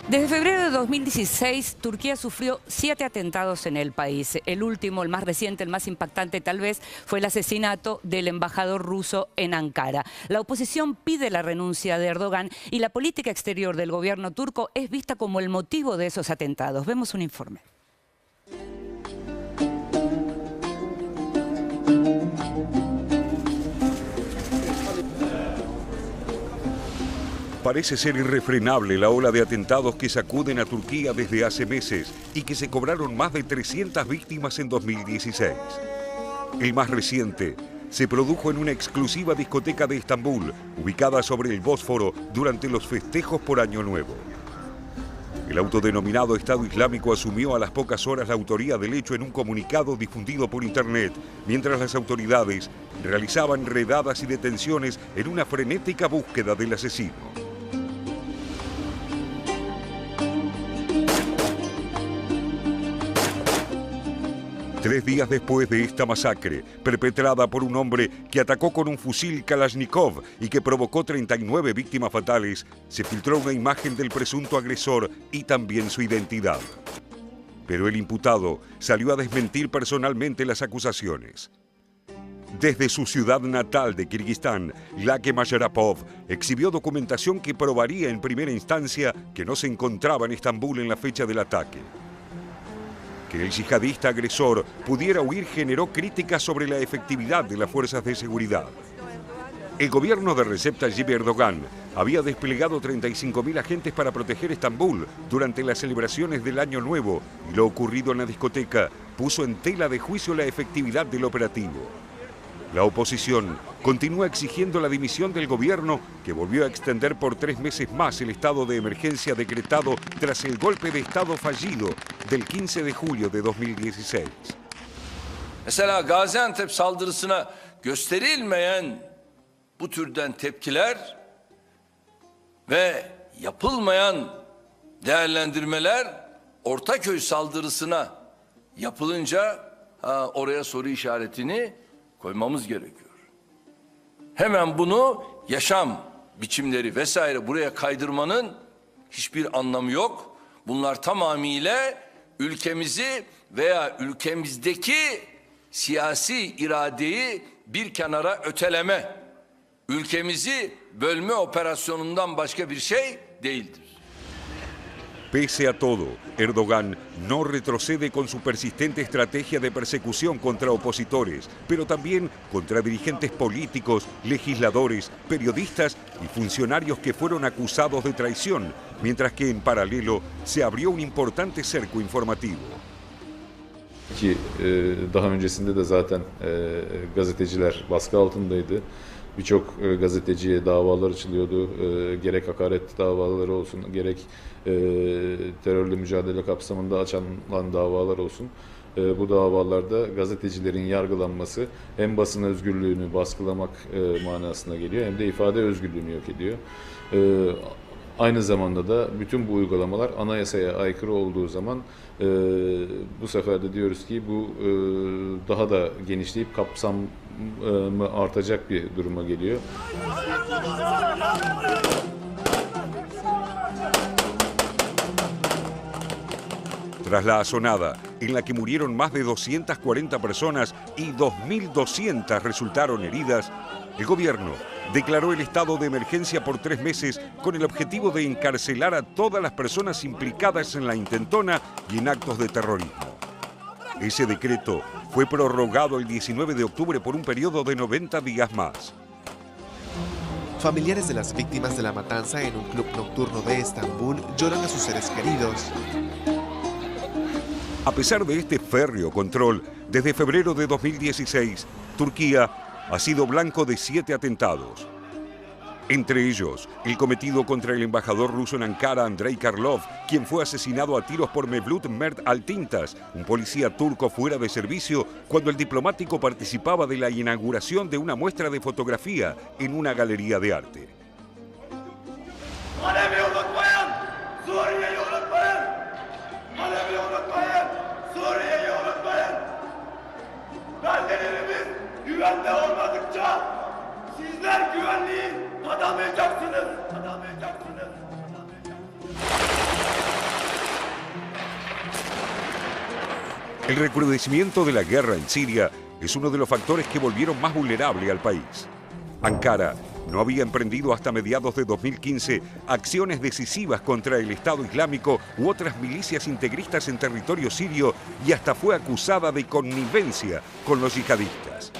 Desde febrero de 2016, Turquía sufrió 7 atentados en el país. El último, el más reciente, el más impactante tal vez, fue el asesinato del embajador ruso en Ankara. La oposición pide la renuncia de Erdogan y la política exterior del gobierno turco es vista como el motivo de esos atentados. Vemos un informe. Parece ser irrefrenable la ola de atentados que sacuden a Turquía desde hace meses y que se cobraron más de 300 víctimas en 2016. El más reciente se produjo en una exclusiva discoteca de Estambul, ubicada sobre el Bósforo durante los festejos por Año Nuevo. El autodenominado Estado Islámico asumió a las pocas horas la autoría del hecho en un comunicado difundido por internet, mientras las autoridades realizaban redadas y detenciones en una frenética búsqueda del asesino. 3 días después de esta masacre, perpetrada por un hombre que atacó con un fusil Kalashnikov y que provocó 39 víctimas fatales, se filtró una imagen del presunto agresor y también su identidad. Pero el imputado salió a desmentir personalmente las acusaciones. Desde su ciudad natal de Kirguistán, Lake Mayarapov exhibió documentación que probaría en primera instancia que no se encontraba en Estambul en la fecha del ataque. Que el yihadista agresor pudiera huir generó críticas sobre la efectividad de las fuerzas de seguridad. El gobierno de Recep Tayyip Erdogan había desplegado 35.000 agentes para proteger Estambul durante las celebraciones del Año Nuevo y lo ocurrido en la discoteca puso en tela de juicio la efectividad del operativo. La oposición continúa exigiendo la dimisión del gobierno, que volvió a extender por 3 meses más el estado de emergencia decretado tras el golpe de Estado fallido del 15 de julio de 2016. Mesela Gaziantep saldırısına gösterilmeyen bu türden tepkiler ve yapılmayan değerlendirmeler Ortaköy saldırısına yapılınca oraya soru işaretini koymamız gerekiyor. Hemen bunu yaşam biçimleri vesaire buraya kaydırmanın hiçbir anlamı yok. Bunlar tamamıyla ülkemizi veya ülkemizdeki siyasi iradeyi bir kenara öteleme, ülkemizi bölme operasyonundan başka bir şey değildir. Pese a todo, Erdogan no retrocede con su persistente estrategia de persecución contra opositores, pero también contra dirigentes políticos, legisladores, periodistas y funcionarios que fueron acusados de traición, mientras que en paralelo se abrió un importante cerco informativo. Ki daha öncesinde de zaten gazeteciler baskı altındaydı. Birçok gazeteciye davalar açılıyordu. Gerek hakaret davaları olsun, gerek terörle mücadele kapsamında açılan davalar olsun. Bu davalarda gazetecilerin yargılanması hem basın özgürlüğünü baskılamak manasına geliyor hem de ifade özgürlüğünü yok ediyor. Aynı zamanda da bütün bu uygulamalar anayasaya aykırı olduğu zaman bu sefer de diyoruz ki bu daha da genişleyip kapsamı artacak bir duruma geliyor. Tras la asonada, en la que murieron más de 240 personas y 2.200 resultaron heridas, el gobierno declaró el estado de emergencia por 3 meses con el objetivo de encarcelar a todas las personas implicadas en la intentona y en actos de terrorismo. Ese decreto fue prorrogado el 19 de octubre por un periodo de 90 días más. Familiares de las víctimas de la matanza en un club nocturno de Estambul lloran a sus seres queridos. A pesar de este férreo control, desde febrero de 2016, Turquía ha sido blanco de 7 atentados. Entre ellos, el cometido contra el embajador ruso en Ankara, Andrei Karlov, quien fue asesinado a tiros por Mevlut Mert Altintas, un policía turco fuera de servicio, cuando el diplomático participaba de la inauguración de una muestra de fotografía en una galería de arte. Güvende olmadıkça sizler güvenliği tanımayacaksınız. El recrudecimiento de la guerra en Siria es uno de los factores que volvieron más vulnerable al país. Ankara no había emprendido hasta mediados de 2015 acciones decisivas contra el Estado Islámico u otras milicias integristas en territorio sirio y hasta fue acusada de connivencia con los yihadistas.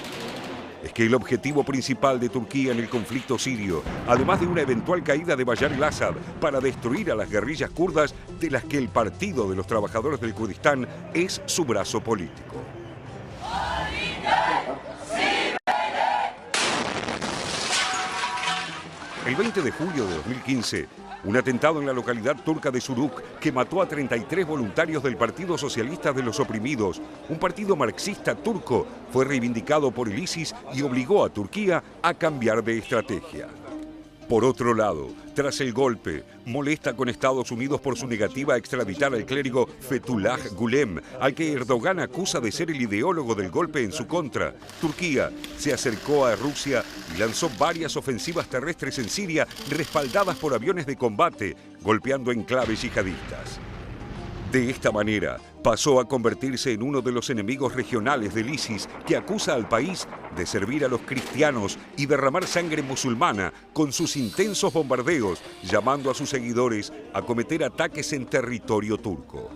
Es que el objetivo principal de Turquía en el conflicto sirio, además de una eventual caída de Bashar al-Assad para destruir a las guerrillas kurdas, de las que el Partido de los Trabajadores del Kurdistán es su brazo político. El 20 de julio de 2015, un atentado en la localidad turca de Suruk que mató a 33 voluntarios del Partido Socialista de los Oprimidos, un partido marxista turco, fue reivindicado por el ISIS y obligó a Turquía a cambiar de estrategia. Por otro lado, tras el golpe, molesta con Estados Unidos por su negativa a extraditar al clérigo Fethullah Gülen, al que Erdogan acusa de ser el ideólogo del golpe en su contra. Turquía se acercó a Rusia y lanzó varias ofensivas terrestres en Siria, respaldadas por aviones de combate, golpeando enclaves yihadistas. De esta manera, pasó a convertirse en uno de los enemigos regionales del ISIS, que acusa al país de servir a los cristianos y derramar sangre musulmana con sus intensos bombardeos, llamando a sus seguidores a cometer ataques en territorio turco.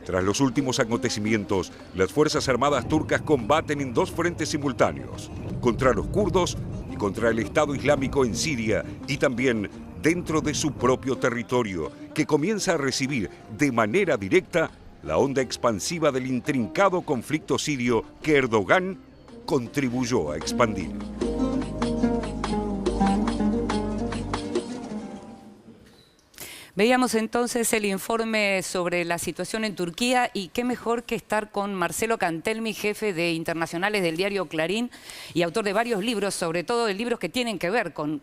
Tras los últimos acontecimientos, las Fuerzas Armadas turcas combaten en dos frentes simultáneos, contra los kurdos y contra el Estado Islámico en Siria, y también dentro de su propio territorio, que comienza a recibir de manera directa la onda expansiva del intrincado conflicto sirio que Erdogan contribuyó a expandir. Veíamos entonces el informe sobre la situación en Turquía y qué mejor que estar con Marcelo Cantelmi, jefe de internacionales del diario Clarín y autor de varios libros, sobre todo de libros que tienen que ver con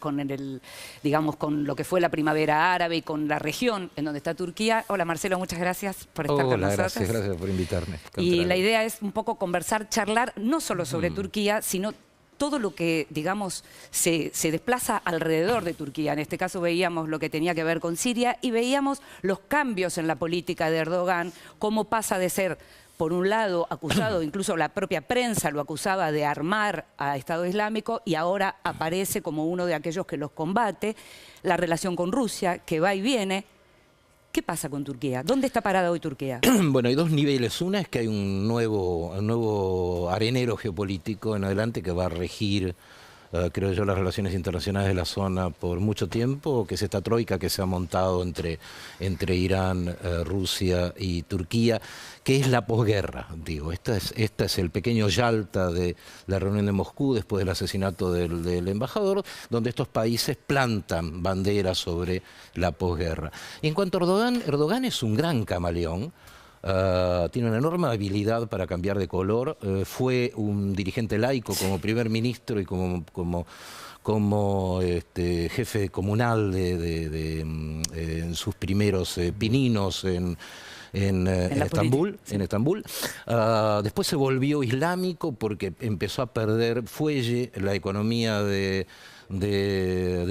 lo que fue la primavera árabe y con la región en donde está Turquía. Hola Marcelo, muchas gracias por estar con nosotros. Gracias por invitarme. Y la idea es un poco conversar, charlar no solo sobre Turquía, sino todo lo que, digamos, se desplaza alrededor de Turquía. En este caso veíamos lo que tenía que ver con Siria y veíamos los cambios en la política de Erdogan, cómo pasa de ser, por un lado, acusado, incluso la propia prensa lo acusaba de armar a Estado Islámico, y ahora aparece como uno de aquellos que los combate, la relación con Rusia, que va y viene. ¿Qué pasa con Turquía? ¿Dónde está parada hoy Turquía? Bueno, hay dos niveles. Una es que hay un nuevo arenero geopolítico en adelante que va a regir, creo yo, las relaciones internacionales de la zona por mucho tiempo, que es esta troika que se ha montado entre Irán, Rusia y Turquía, que es la posguerra, digo. Esta es el pequeño Yalta de la reunión de Moscú después del asesinato del embajador, donde estos países plantan banderas sobre la posguerra. Y en cuanto a Erdogan es un gran camaleón. Tiene una enorme habilidad para cambiar de color. Fue un dirigente laico como primer ministro y como jefe comunal en sus primeros pininos en Estambul. Sí. En Estambul. Después se volvió islámico porque empezó a perder fuelle la economía de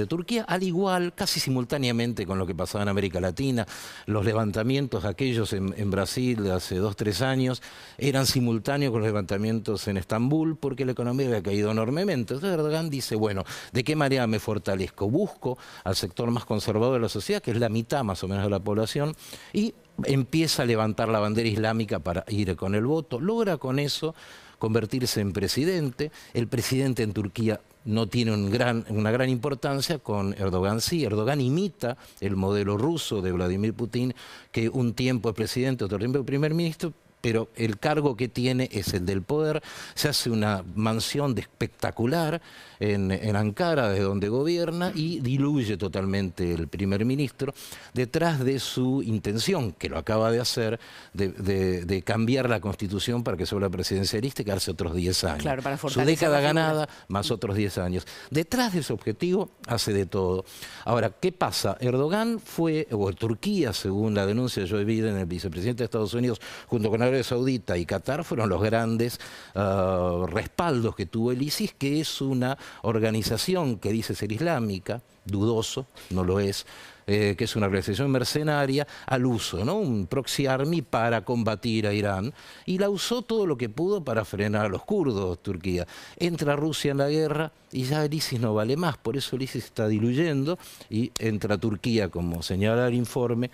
Turquía, al igual, casi simultáneamente con lo que pasaba en América Latina. Los levantamientos aquellos en Brasil de hace 2 o 3 años eran simultáneos con los levantamientos en Estambul porque la economía había caído enormemente. Entonces Erdogan dice, bueno, ¿de qué manera me fortalezco? Busco al sector más conservador de la sociedad, que es la mitad más o menos de la población, y empieza a levantar la bandera islámica para ir con el voto. Logra con eso convertirse en presidente. El presidente en Turquía no tiene una gran importancia, con Erdogan sí. Erdogan imita el modelo ruso de Vladimir Putin, que un tiempo es presidente, otro tiempo es primer ministro, pero el cargo que tiene es el del poder. Se hace una mansión espectacular en Ankara, desde donde gobierna, y diluye totalmente el primer ministro, detrás de su intención, que lo acaba de hacer, de cambiar la constitución para que sea la presidencialista y quedarse otros 10 años. Claro, para su década ganada, más otros 10 años. Detrás de ese objetivo hace de todo. Ahora, ¿qué pasa? Erdogan fue, o Turquía, según la denuncia de Joe Biden, el vicepresidente de Estados Unidos, junto con Arabia Saudita y Qatar, fueron los grandes respaldos que tuvo el ISIS, que es una organización que dice ser islámica, dudoso, no lo es, que es una organización mercenaria, al uso, ¿no? Un proxy army para combatir a Irán, y la usó todo lo que pudo para frenar a los kurdos, Turquía. Entra Rusia en la guerra y ya el ISIS no vale más, por eso el ISIS está diluyendo y entra Turquía, como señala el informe,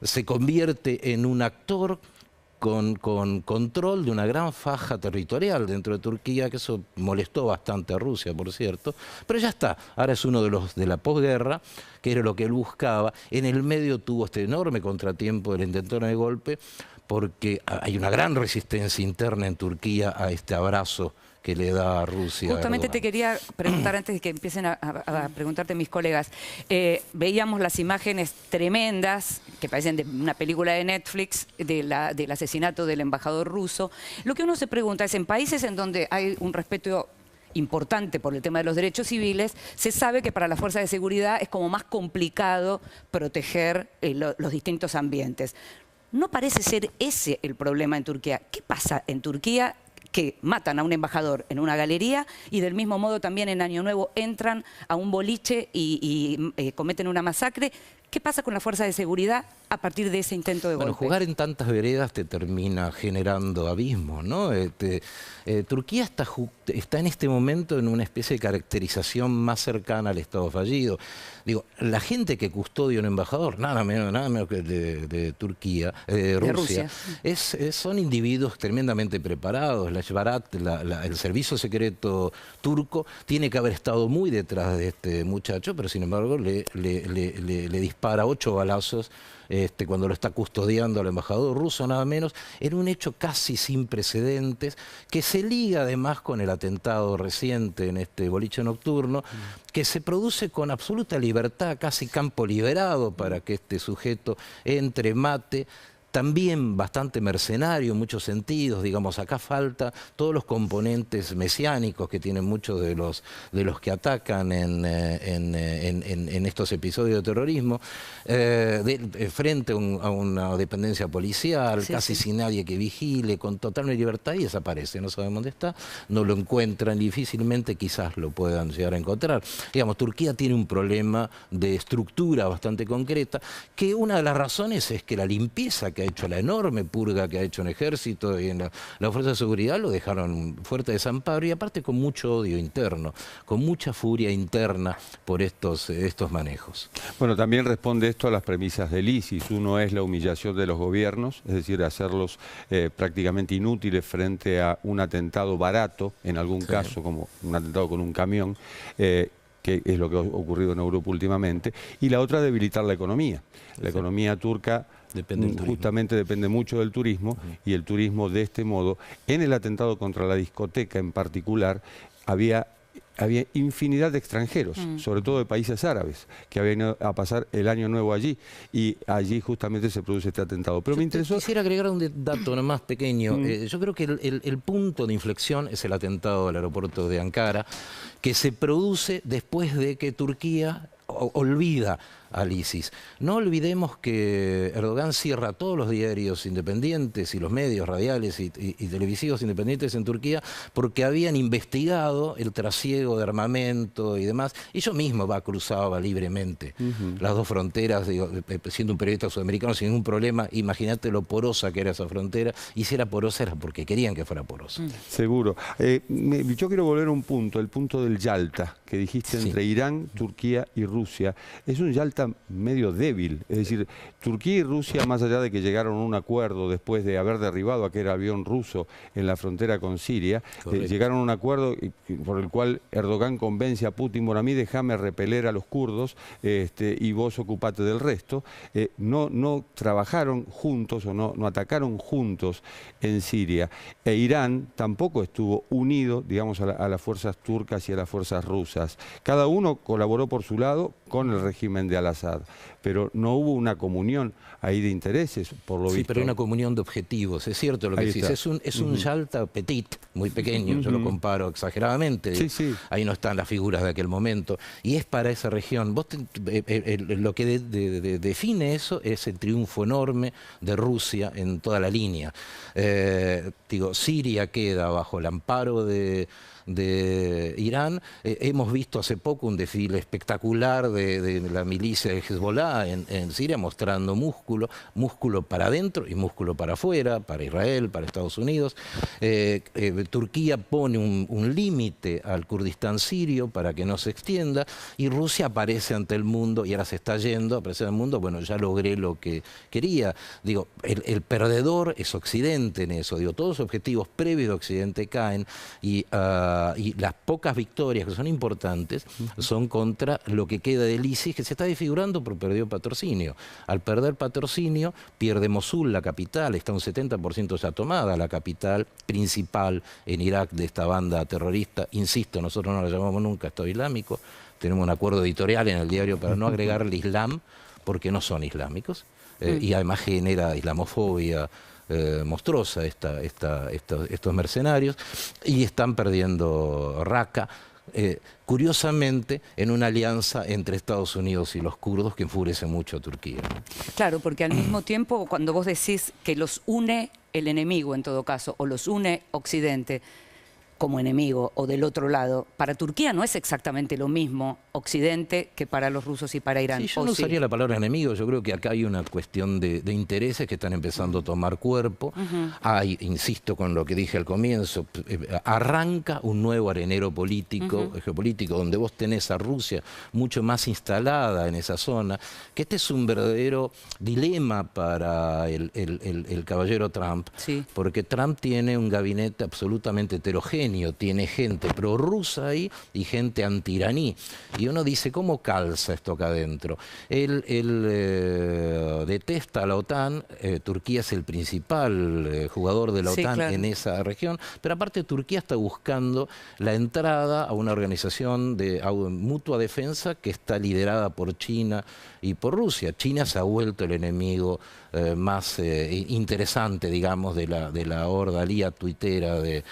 se convierte en un actor con control de una gran faja territorial dentro de Turquía, que eso molestó bastante a Rusia, por cierto, pero ya está, ahora es uno de los de la posguerra, que era lo que él buscaba. En el medio tuvo este enorme contratiempo de la intentona de golpe, porque hay una gran resistencia interna en Turquía a este abrazo que le da a Rusia. Justamente te quería preguntar, antes de que empiecen a preguntarte mis colegas, veíamos las imágenes tremendas que parecen de una película de Netflix del asesinato del embajador ruso. Lo que uno se pregunta es, en países en donde hay un respeto importante por el tema de los derechos civiles, se sabe que para las fuerzas de seguridad es como más complicado proteger los distintos ambientes. No parece ser ese el problema en Turquía. ¿Qué pasa en Turquía? Que matan a un embajador en una galería y del mismo modo también en Año Nuevo entran a un boliche y cometen una masacre. ¿Qué pasa con la fuerza de seguridad a partir de ese intento de golpe? Bueno, jugar en tantas veredas te termina generando abismos, ¿no? Turquía está en este momento en una especie de caracterización más cercana al Estado fallido. Digo, la gente que custodia a un embajador, nada menos que de Turquía, Rusia, son individuos tremendamente preparados. La Shbarat, el servicio secreto turco, tiene que haber estado muy detrás de este muchacho, pero sin embargo le dispara 8 balazos cuando lo está custodiando al embajador ruso, nada menos, en un hecho casi sin precedentes, que se liga además con el atentado reciente en este boliche nocturno, que se produce con absoluta libertad, casi campo liberado para que este sujeto entre, mate. También bastante mercenario en muchos sentidos, digamos, acá falta todos los componentes mesiánicos que tienen muchos de los que atacan en estos episodios de terrorismo, frente a una dependencia policial, casi sin nadie que vigile, con total libertad, y desaparece, no sabemos dónde está, no lo encuentran, difícilmente quizás lo puedan llegar a encontrar. Digamos, Turquía tiene un problema de estructura bastante concreta, que una de las razones es que la limpieza que ha hecho, la enorme purga que ha hecho en ejército y en la fuerza de seguridad, lo dejaron fuerte desamparo, y aparte con mucho odio interno, con mucha furia interna por estos manejos. Bueno, también responde esto a las premisas del ISIS. Uno es la humillación de los gobiernos, es decir, hacerlos prácticamente inútiles frente a un atentado barato, en algún caso como un atentado con un camión, que es lo que ha ocurrido en Europa últimamente, y la otra, debilitar la economía. La economía turca justamente depende mucho del turismo, y el turismo, de este modo, en el atentado contra la discoteca en particular, había infinidad de extranjeros, sobre todo de países árabes, que habían ido a pasar el Año Nuevo allí, y allí justamente se produce este atentado. Pero me interesó... Quisiera agregar un dato más pequeño. Yo creo que el punto de inflexión es el atentado al aeropuerto de Ankara, que se produce después de que Turquía olvida al ISIS. No olvidemos que Erdogan cierra todos los diarios independientes y los medios radiales y televisivos independientes en Turquía porque habían investigado el trasiego de armamento y demás. Y yo mismo cruzaba libremente las dos fronteras, digo, siendo un periodista sudamericano sin ningún problema. Imagínate lo porosa que era esa frontera, y si era porosa era porque querían que fuera porosa. Seguro. Yo quiero volver a un punto, el punto del Yalta, que dijiste entre Irán, Turquía y Rusia. Es un Yalta medio débil, es decir, Turquía y Rusia, más allá de que llegaron a un acuerdo después de haber derribado aquel avión ruso en la frontera con Siria, llegaron a un acuerdo por el cual Erdogan convence a Putin: bueno, a mí déjame repeler a los kurdos y vos ocupate del resto. No trabajaron juntos o no atacaron juntos en Siria. E Irán tampoco estuvo unido, digamos, a las fuerzas turcas y a las fuerzas rusas. Cada uno colaboró por su lado con el régimen de Al-Assad, pero no hubo una comunión ahí de intereses, por lo visto. Sí, pero una comunión de objetivos, es cierto lo que decís. Es un Yalta petit, muy pequeño, yo lo comparo exageradamente. Ahí no están las figuras de aquel momento, y es para esa región. Lo que define eso es el triunfo enorme de Rusia en toda la línea. Siria queda bajo el amparo de de Irán. Hemos visto hace poco un desfile espectacular de la milicia de Hezbollah en Siria, mostrando músculo para adentro y músculo para afuera, para Israel, para Estados Unidos. Turquía pone un límite al Kurdistán sirio para que no se extienda, y Rusia aparece ante el mundo, y ahora se está yendo, aparece ante el mundo, bueno, ya logré lo que quería. Digo, el perdedor es Occidente en eso. Digo, todos los objetivos previos de Occidente caen, y las pocas victorias que son importantes son contra lo que queda del ISIS, que se está desfigurando porque perdió patrocinio. Al perder patrocinio, pierde Mosul, la capital, está un 70% ya tomada, la capital principal en Irak de esta banda terrorista. Insisto, nosotros no la llamamos nunca Estado Islámico, tenemos un acuerdo editorial en el diario para no agregarle Islam, porque no son islámicos, y además genera islamofobia monstruosa estos mercenarios, y están perdiendo Raqqa, curiosamente en una alianza entre Estados Unidos y los kurdos que enfurece mucho a Turquía. Claro, porque al mismo tiempo, cuando vos decís que los une el enemigo en todo caso, o los une Occidente como enemigo o del otro lado, para Turquía no es exactamente lo mismo Occidente que para los rusos y para Irán. Sí, yo no usaría la palabra enemigo, yo creo que acá hay una cuestión de intereses que están empezando a tomar cuerpo. Hay, insisto con lo que dije al comienzo, arranca un nuevo arenero político, geopolítico, donde vos tenés a Rusia mucho más instalada en esa zona, que este es un verdadero dilema para el caballero Trump, porque Trump tiene un gabinete absolutamente heterogéneo, tiene gente prorrusa ahí y gente anti-iraní. Y uno dice, ¿cómo calza esto acá adentro? Él detesta a la OTAN, Turquía es el principal jugador de la OTAN en esa región, pero aparte Turquía está buscando la entrada a una organización de mutua defensa que está liderada por China y por Rusia. China se ha vuelto el enemigo más interesante, digamos, de la ordalía tuitera de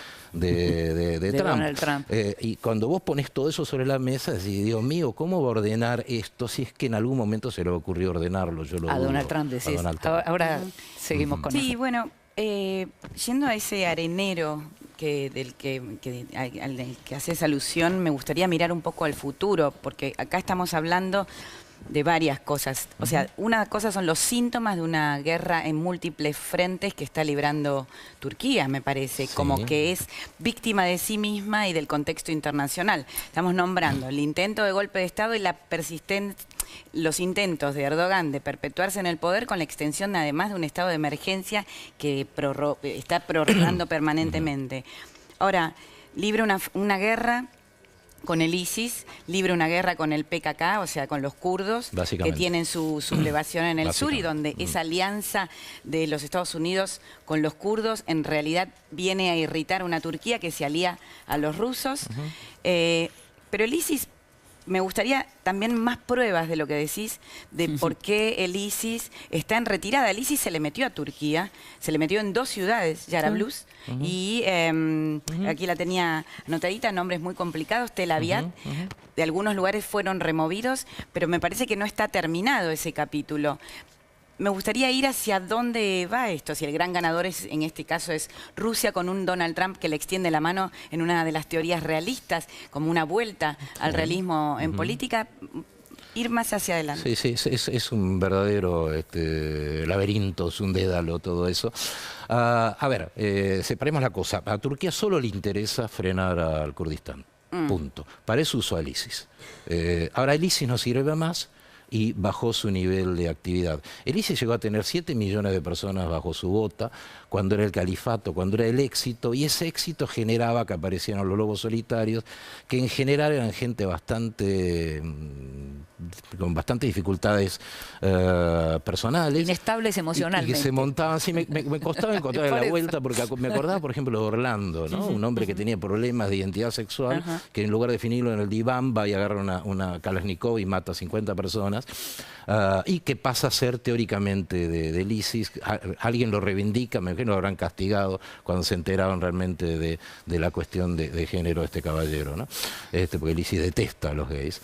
Trump. Y cuando vos pones todo eso sobre la mesa, decís, Dios mío, ¿cómo va a ordenar esto si es que en algún momento se le ocurrió ordenarlo? Yo lo a dudo. Donald Trump decís. Ahora seguimos con eso. Sí, bueno, yendo a ese arenero al que haces alusión, me gustaría mirar un poco al futuro, porque acá estamos hablando de varias cosas. O sea, una cosa son los síntomas de una guerra en múltiples frentes que está librando Turquía, me parece, como que es víctima de sí misma y del contexto internacional. Estamos nombrando el intento de golpe de Estado y los intentos de Erdogan de perpetuarse en el poder con la extensión además de un estado de emergencia que está prorrogando permanentemente. Ahora, libra una guerra con el ISIS, libra una guerra con el PKK, o sea, con los kurdos, que tienen su sublevación en el sur, y donde esa alianza de los Estados Unidos con los kurdos en realidad viene a irritar a una Turquía que se alía a los rusos. Pero el ISIS, me gustaría también más pruebas de lo que decís, de por qué el ISIS está en retirada. El ISIS se le metió a Turquía, se le metió en 2 ciudades, Yarablus, y aquí la tenía anotadita, nombres muy complicados, Tel Aviv. De algunos lugares fueron removidos, pero me parece que no está terminado ese capítulo. Me gustaría ir hacia dónde va esto, si el gran ganador en este caso es Rusia, con un Donald Trump que le extiende la mano en una de las teorías realistas, como una vuelta al realismo en política, ir más hacia adelante. Sí, es un verdadero laberinto, es un dédalo todo eso. A ver, separemos la cosa. A Turquía solo le interesa frenar al Kurdistán, punto. Para eso usó al ISIS. Ahora el ISIS no sirve más y bajó su nivel de actividad. El ISIS llegó a tener 7 millones de personas bajo su bota cuando era el califato, cuando era el éxito, y ese éxito generaba que aparecieran los lobos solitarios, que en general eran gente con bastantes dificultades personales. Inestables emocionalmente. Y que se montaban, sí, me costaba encontrar la vuelta, porque me acordaba, por ejemplo, de Orlando, ¿no? Un hombre que tenía problemas de identidad sexual, que en lugar de definirlo en el diván, va y agarra una Kalashnikov y mata a 50 personas. y que pasa a ser teóricamente del ISIS. Alguien lo reivindica, me imagino lo habrán castigado cuando se enteraron realmente de la cuestión de género de este caballero, ¿no? Porque el ISIS detesta a los gays.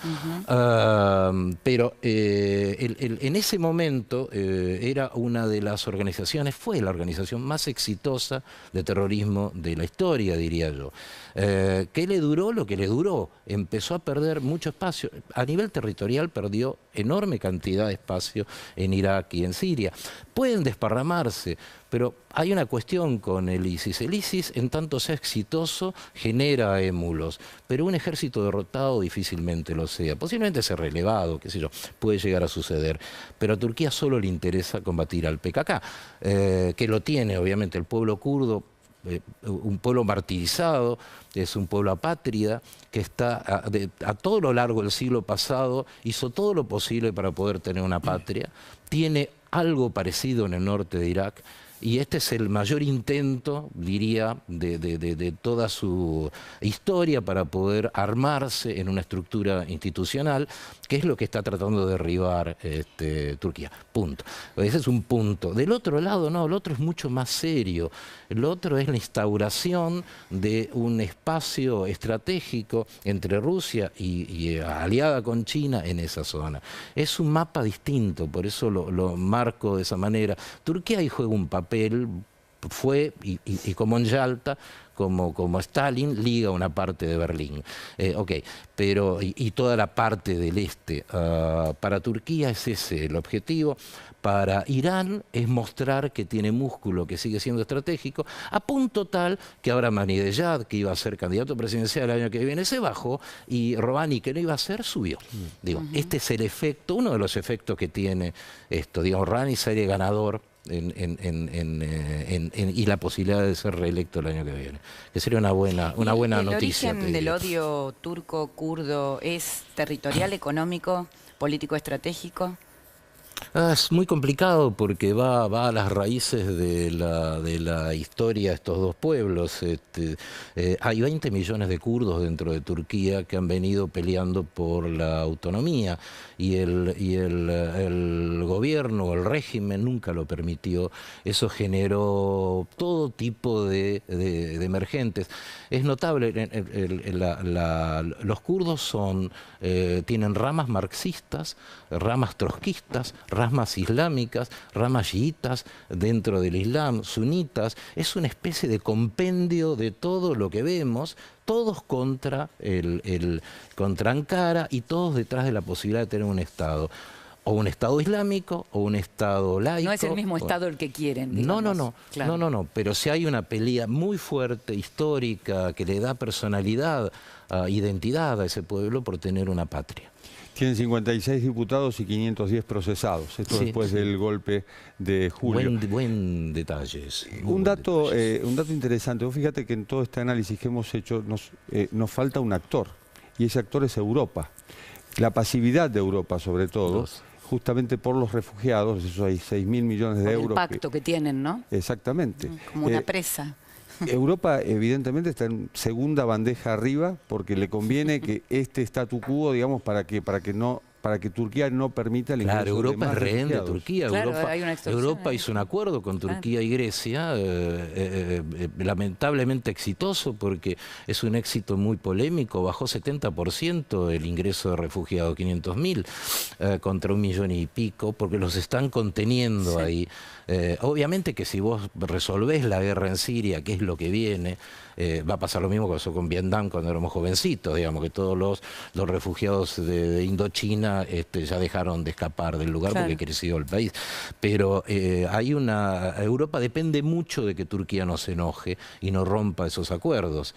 Pero en ese momento era una de las organizaciones, fue la organización más exitosa de terrorismo de la historia, diría yo. ¿Qué le duró? Lo que le duró. Empezó a perder mucho espacio. A nivel territorial perdió enorme cantidad de espacio en Irak y en Siria. Pueden desparramarse, pero hay una cuestión con el ISIS. El ISIS, en tanto sea exitoso, genera émulos, pero un ejército derrotado difícilmente lo sea. Posiblemente sea relevado, qué sé yo, puede llegar a suceder. Pero a Turquía solo le interesa combatir al PKK, que lo tiene, obviamente, el pueblo kurdo, un pueblo martirizado, es un pueblo apátrida que está a todo lo largo del siglo pasado hizo todo lo posible para poder tener una patria, tiene algo parecido en el norte de Irak, y este es el mayor intento, diría, de toda su historia para poder armarse en una estructura institucional, que es lo que está tratando de derribar Turquía. Punto. Ese es un punto. Del otro lado, no, el otro es mucho más serio. El otro es la instauración de un espacio estratégico entre Rusia y aliada con China en esa zona. Es un mapa distinto, por eso lo marco de esa manera. Turquía ahí juega un papel, fue, y como en Yalta, como Stalin, liga una parte de Berlín. Pero y toda la parte del este. Para Turquía es ese el objetivo. Para Irán es mostrar que tiene músculo, que sigue siendo estratégico, a punto tal que ahora Ahmadinejad, que iba a ser candidato presidencial el año que viene, se bajó, y Rouhani, que no iba a ser, subió. Digo, este es el efecto, uno de los efectos que tiene esto. Digamos, Rouhani sale ganador y la posibilidad de ser reelecto el año que viene, que sería una buena noticia. ¿El origen del odio turco-kurdo es territorial, económico, político, estratégico? Es muy complicado porque va a las raíces de la historia de estos dos pueblos. Hay 20 millones de kurdos dentro de Turquía que han venido peleando por la autonomía, y el gobierno, el régimen nunca lo permitió. Eso generó todo tipo de emergentes. Es notable, los kurdos tienen ramas marxistas, ramas trotskistas, ramas islámicas, ramas chiitas dentro del Islam, sunitas. Es una especie de compendio de todo lo que vemos, todos contra Ankara, y todos detrás de la posibilidad de tener un Estado. O un Estado islámico, o un Estado laico. No es el mismo Estado el que quieren, digamos. No, pero sí hay una pelea muy fuerte, histórica, que le da personalidad, identidad a ese pueblo por tener una patria. Tienen 56 diputados y 510 procesados. Esto después del golpe de julio. Buen detalle. Un dato interesante. Vos fíjate que en todo este análisis que hemos hecho nos falta un actor. Y ese actor es Europa. La pasividad de Europa, sobre todo, justamente por los refugiados. Eso hay 6.000 millones de euros. El pacto que tienen, ¿no? Exactamente. Como una presa. Europa evidentemente está en segunda bandeja arriba porque le conviene que este statu quo, digamos, para que Turquía no permita el ingreso Europa de más es rehén de refugiados. Turquía. Europa hizo un acuerdo con Turquía y Grecia, lamentablemente exitoso, porque es un éxito muy polémico. Bajó 70% el ingreso de refugiados, 500.000 contra 1 millón y pico, porque los están conteniendo ahí. Obviamente que si vos resolvés la guerra en Siria, que es lo que viene, va a pasar lo mismo que pasó con Vietnam cuando éramos jovencitos, digamos, que todos los refugiados de Indochina ya dejaron de escapar del lugar porque creció el país. Pero Europa depende mucho de que Turquía no se enoje y no rompa esos acuerdos.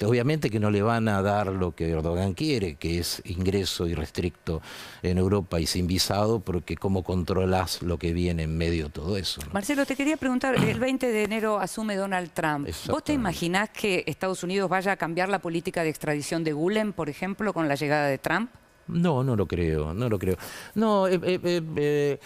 Obviamente que no le van a dar lo que Erdogan quiere, que es ingreso irrestricto en Europa y sin visado, porque cómo controlás lo que viene en medio de todo eso, ¿no? Marcelo, te quería preguntar, el 20 de enero asume Donald Trump. ¿Vos te imaginás que Estados Unidos vaya a cambiar la política de extradición de Gülen, por ejemplo, con la llegada de Trump? No, no lo creo, no lo creo. No, el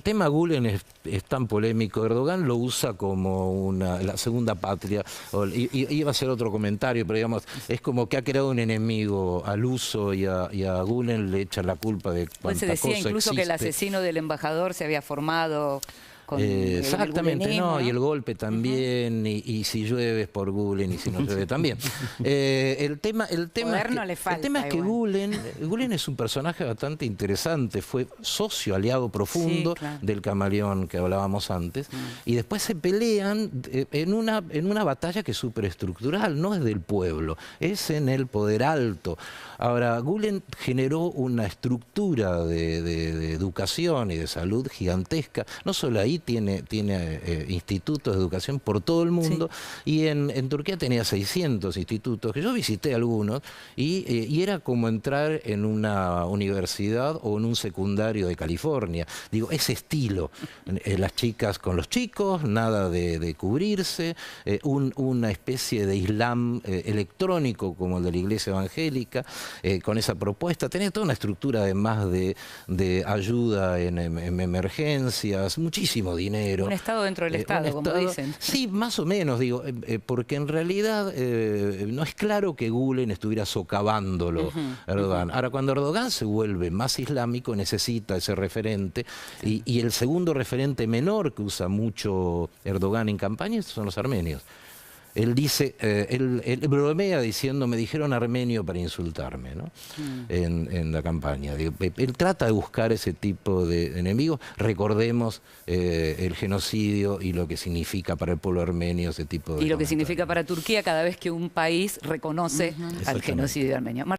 tema Gülen es tan polémico. Erdogan lo usa como la segunda patria. Iba a hacer otro comentario, pero digamos, es como que ha creado un enemigo al uso y a Gülen le echa la culpa de cuánta Pues se decía cosa incluso que el existe. asesino del embajador se había formado con Exactamente, el gulenismo, no, ¿no? y el golpe también, y si llueve es por Gülen, y si no llueve también. El tema Poder no le falta, es que igual. Gülen es un personaje bastante interesante, fue socio, aliado profundo Sí, claro. del camaleón que hablábamos antes, y después se pelean en una batalla que es superestructural, no es del pueblo, es en el poder alto. Ahora, Gülen generó una estructura de educación y de salud gigantesca, no solo ahí tiene institutos de educación por todo el mundo, y en Turquía tenía 600 institutos, que yo visité algunos, y era como entrar en una universidad o en un secundario de California. Digo, ese estilo, las chicas con los chicos, nada de cubrirse, una especie de islam electrónico como el de la iglesia evangélica, con esa propuesta. Tenía toda una estructura además de ayuda en emergencias, muchísimo dinero. Un Estado dentro del Estado, como dicen. Sí, más o menos, digo, porque en realidad no es claro que Gülen estuviera socavándolo a Erdogan. Ahora, cuando Erdogan se vuelve más islámico, necesita ese referente, y el segundo referente menor que usa mucho Erdogan en campaña son los armenios. Él dice, él bromea diciendo, me dijeron armenio para insultarme, ¿no? En la campaña. Él trata de buscar ese tipo de enemigos. Recordemos el genocidio y lo que significa para el pueblo armenio ese tipo de Y lo que comentarios. significa para Turquía cada vez que un país reconoce al genocidio armenio.